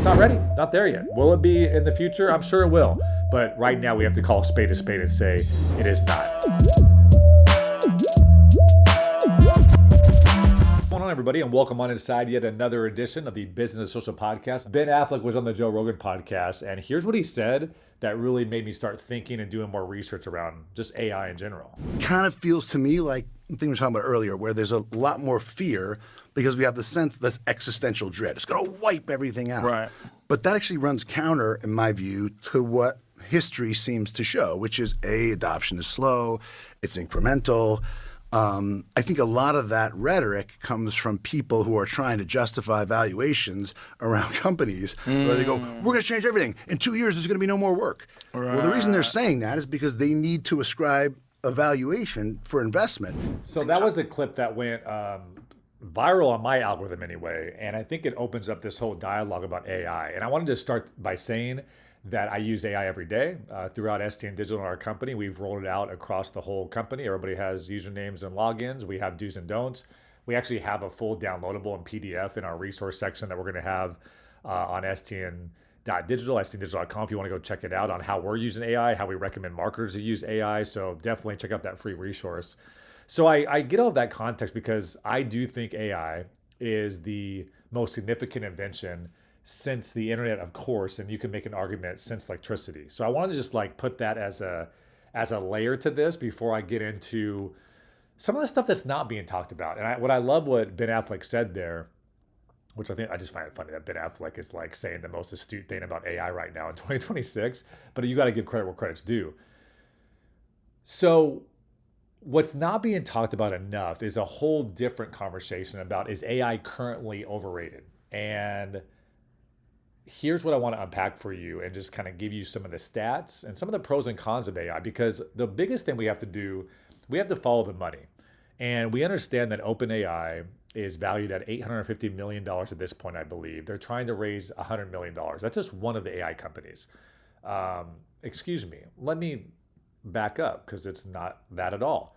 just not ready. Not there yet. Will it be in the future? I'm sure it will. But right now we have to call a spade and say it is not. What's going on, everybody, and welcome on inside yet another edition of the Business Social Podcast. Ben Affleck was on the Joe Rogan podcast, and here's what he said that really made me start thinking and doing more research around just AI in general. Kind of feels to me like the thing we were talking about earlier, where there's a lot more fear because we have the sense this existential dread. It's going to wipe everything out. Right. But that actually runs counter, in my view, to what history seems to show, which is adoption is slow, it's incremental. I think a lot of that rhetoric comes from people who are trying to justify valuations around companies where they go, we're going to change everything. In 2 years, there's going to be no more work. Right. Well, the reason they're saying that is because they need to ascribe a valuation for investment. So that was a clip that went viral on my algorithm anyway, and I think it opens up this whole dialogue about AI. And I wanted to start by saying that I use AI every day throughout STN Digital in our company. We've rolled it out across the whole company. Everybody has usernames and logins. We have do's and don'ts. We actually have a full downloadable in PDF in our resource section that we're going to have on stn.digital, stndigital.com if you want to go check it out on how we're using AI, how we recommend marketers to use AI. So definitely check out that free resource. So I get all of that context because I do think AI is the most significant invention since the internet, of course, and you can make an argument since electricity. So I want to just put that as a layer to this before I get into some of the stuff that's not being talked about. And what I love what Ben Affleck said there, which I just find it funny that Ben Affleck is saying the most astute thing about AI right now in 2026, but you got to give credit where credit's due. So what's not being talked about enough is a whole different conversation about, is AI currently overrated? And here's what I want to unpack for you and just kind of give you some of the stats and some of the pros and cons of AI, because the biggest thing we have to do, we have to follow the money. And we understand that OpenAI is valued at $850 million at this point, I believe. They're trying to raise $100 million. That's just one of the AI companies. Excuse me, let me back up because it's not that at all.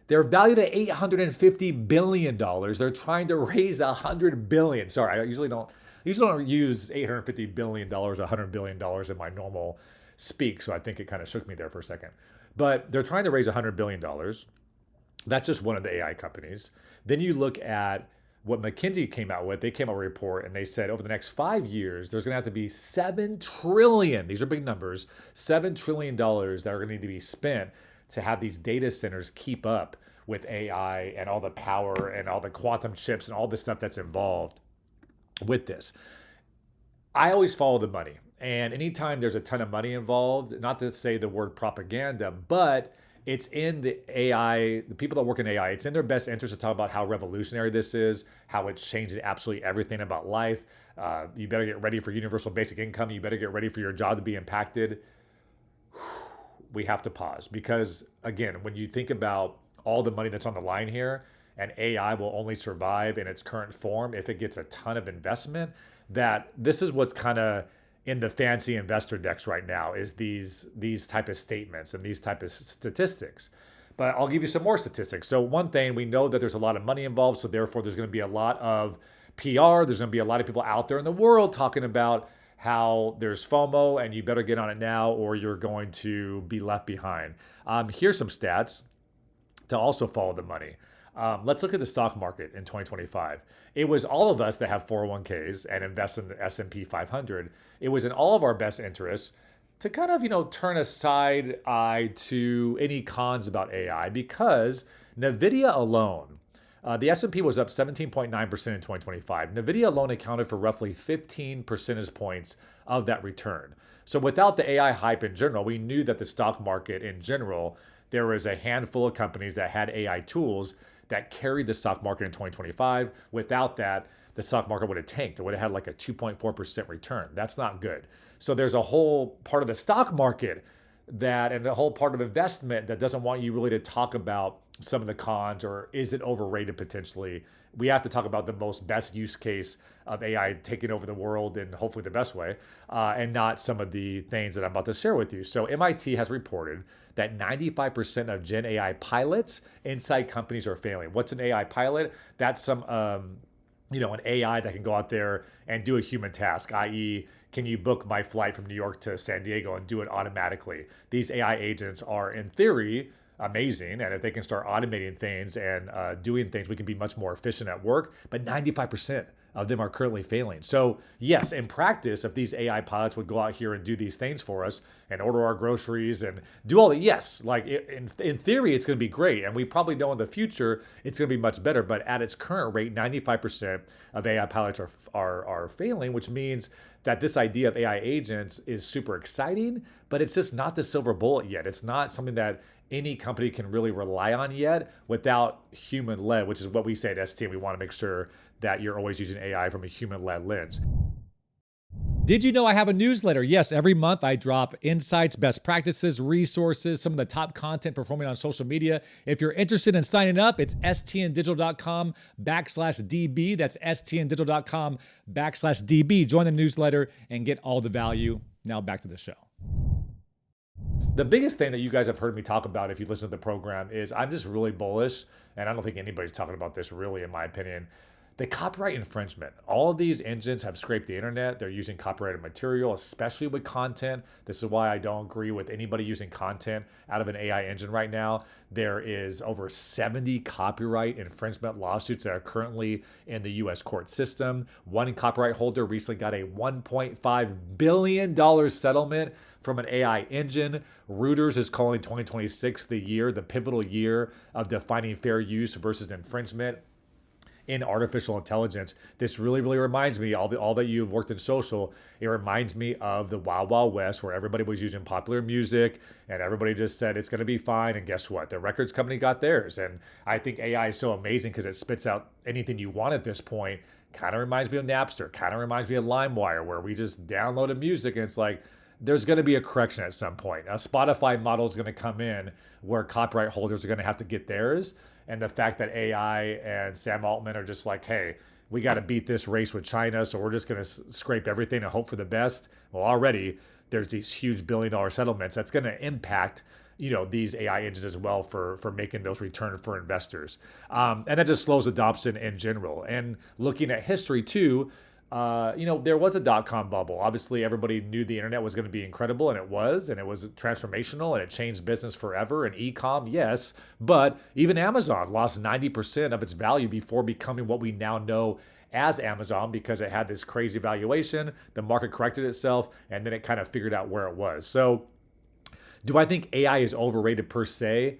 They're valued at $850 billion. They're trying to raise $100 billion. Sorry, I usually don't use $850 billion, $100 billion in my normal speak, so I think it kind of shook me there for a second. But they're trying to raise $100 billion. That's just one of the AI companies. Then you look at what McKinsey came out with. They came out with a report, and they said over the next 5 years, there's going to have to be $7 trillion, these are big numbers, $7 trillion that are going to need to be spent to have these data centers keep up with AI and all the power and all the quantum chips and all the stuff that's involved with this. I always follow the money. And anytime there's a ton of money involved, not to say the word propaganda, but it's in the AI, the people that work in AI, it's in their best interest to talk about how revolutionary this is, how it's changing absolutely everything about life. You better get ready for universal basic income. You better get ready for your job to be impacted. We have to pause because, again, when you think about all the money that's on the line here, and AI will only survive in its current form if it gets a ton of investment, that this is what's kind of in the fancy investor decks right now, is these type of statements and these type of statistics. But I'll give you some more statistics. So one thing, we know that there's a lot of money involved, so therefore there's going to be a lot of PR. There's going to be a lot of people out there in the world talking about how there's FOMO and you better get on it now or you're going to be left behind. Here's some stats to also follow the money. Let's look at the stock market in 2025. It was all of us that have 401ks and invest in the S&P 500. It was in all of our best interests to kind of, turn a side eye to any cons about AI, because NVIDIA alone, the S&P was up 17.9% in 2025. NVIDIA alone accounted for roughly 15 percentage points of that return. So without the AI hype in general, we knew that the stock market in general, there was a handful of companies that had AI tools that carried the stock market in 2025. Without that, the stock market would have tanked. It would have had like a 2.4% return. That's not good. So there's a whole part of the stock market and a whole part of investment that doesn't want you really to talk about some of the cons, or is it overrated potentially. We have to talk about the best use case of AI taking over the world in hopefully the best way, and not some of the things that I'm about to share with you. So MIT has reported that 95% of Gen AI pilots inside companies are failing. What's an AI pilot? That's some an AI that can go out there and do a human task, i.e., can you book my flight from New York to San Diego and do it automatically? These AI agents are, in theory, amazing. And if they can start automating things and doing things, we can be much more efficient at work. But 95% of them are currently failing. So yes, in practice, if these AI pilots would go out here and do these things for us and order our groceries and do all that, yes, like in theory, it's going to be great. And we probably know in the future, it's going to be much better. But at its current rate, 95% of AI pilots are failing, which means that this idea of AI agents is super exciting, but it's just not the silver bullet yet. It's not something that any company can really rely on yet without human led, which is what we say at ST. We want to make sure that you're always using AI from a human led lens. Did you know I have a newsletter? Yes, every month I drop insights, best practices, resources, some of the top content performing on social media. If you're interested in signing up, it's stndigital.com/DB. That's stndigital.com/DB. Join the newsletter and get all the value. Now back to the show. The biggest thing that you guys have heard me talk about if you listen to the program is I'm just really bullish, and I don't think anybody's talking about this really, in my opinion. The copyright infringement. All of these engines have scraped the internet. They're using copyrighted material, especially with content. This is why I don't agree with anybody using content out of an AI engine right now. There is over 70 copyright infringement lawsuits that are currently in the US court system. One copyright holder recently got a $1.5 billion settlement from an AI engine. Reuters is calling 2026 the pivotal year of defining fair use versus infringement in artificial intelligence. This really, really reminds me, all that you've worked in social, it reminds me of the Wild Wild West where everybody was using popular music and everybody just said it's going to be fine. And guess what? The records company got theirs. And I think AI is so amazing because it spits out anything you want at this point. Kind of reminds me of Napster, kind of reminds me of LimeWire, where we just downloaded music and it's like, there's going to be a correction at some point. A Spotify model is going to come in where copyright holders are going to have to get theirs. And the fact that AI and Sam Altman are just like, hey, we got to beat this race with China, so we're just going to scrape everything and hope for the best. Well, already there's these huge billion-dollar settlements that's going to impact these AI engines as well for making those return for investors. And that just slows adoption in general. And looking at history too, there was a dot-com bubble. Obviously, everybody knew the internet was going to be incredible, and it was transformational, and it changed business forever. And e-com, yes, but even Amazon lost 90% of its value before becoming what we now know as Amazon because it had this crazy valuation. The market corrected itself, and then it kind of figured out where it was. So, do I think AI is overrated per se?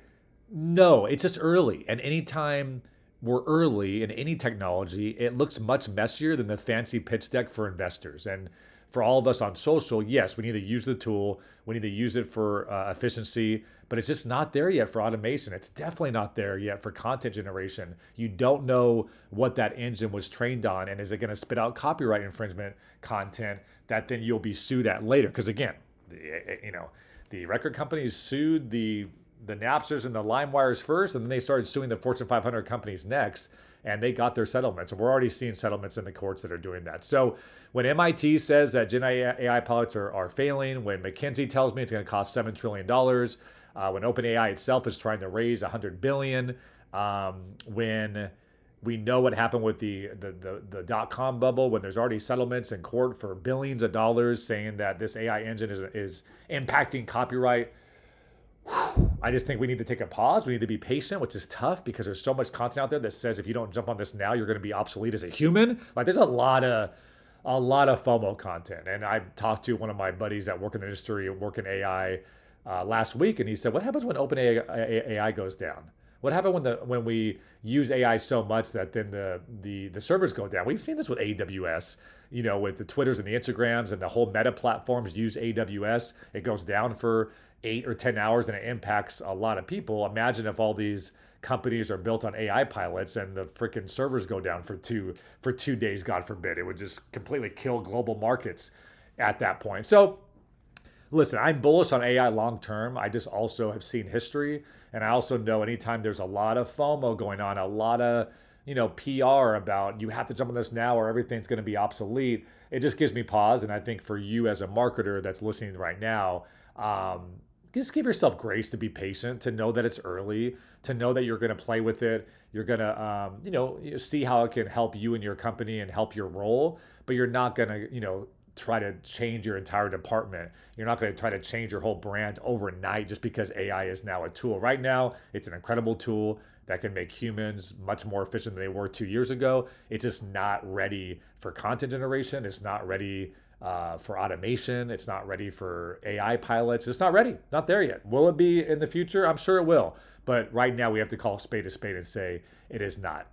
No, it's just early, and anytime we're early in any technology, it looks much messier than the fancy pitch deck for investors. And for all of us on social, yes, we need to use the tool. We need to use it for efficiency, but it's just not there yet for automation. It's definitely not there yet for content generation. You don't know what that engine was trained on, and is it going to spit out copyright infringement content that then you'll be sued at later? Because again, the record companies sued the Napsters and the LimeWires first, and then they started suing the Fortune 500 companies next, and they got their settlements. And we're already seeing settlements in the courts that are doing that. So when MIT says that Gen AI pilots are failing, when McKinsey tells me it's going to cost $7 trillion, when OpenAI itself is trying to raise $100 billion, when we know what happened with the dot-com bubble, when there's already settlements in court for billions of dollars saying that this AI engine is impacting copyright, I just think we need to take a pause. We need to be patient, which is tough because there's so much content out there that says if you don't jump on this now, you're going to be obsolete as a human. Like there's a lot of FOMO content. And I talked to one of my buddies that work in the industry and work in AI last week, and he said, "What happens when OpenAI goes down? What happened when we use AI so much that then the servers go down?" We've seen this with AWS, with the Twitters and the Instagrams and the whole Meta platforms use AWS. It goes down for 8 or 10 hours and it impacts a lot of people. Imagine if all these companies are built on AI pilots and the freaking servers go down for 2 days, God forbid. It would just completely kill global markets at that point. So listen, I'm bullish on AI long term. I just also have seen history, and I also know anytime there's a lot of FOMO going on, a lot of PR about you have to jump on this now or everything's going to be obsolete, it just gives me pause. And I think for you as a marketer that's listening right now, just give yourself grace to be patient, to know that it's early, to know that you're going to play with it. You're going to, see how it can help you and your company and help your role, but you're not going to, try to change your entire department. You're not going to try to change your whole brand overnight just because AI is now a tool. Right now, it's an incredible tool that can make humans much more efficient than they were 2 years ago. It's just not ready for content generation. It's not ready for automation. It's not ready for AI pilots. It's not ready. Not there yet. Will it be in the future? I'm sure it will. But right now, we have to call a spade and say it is not.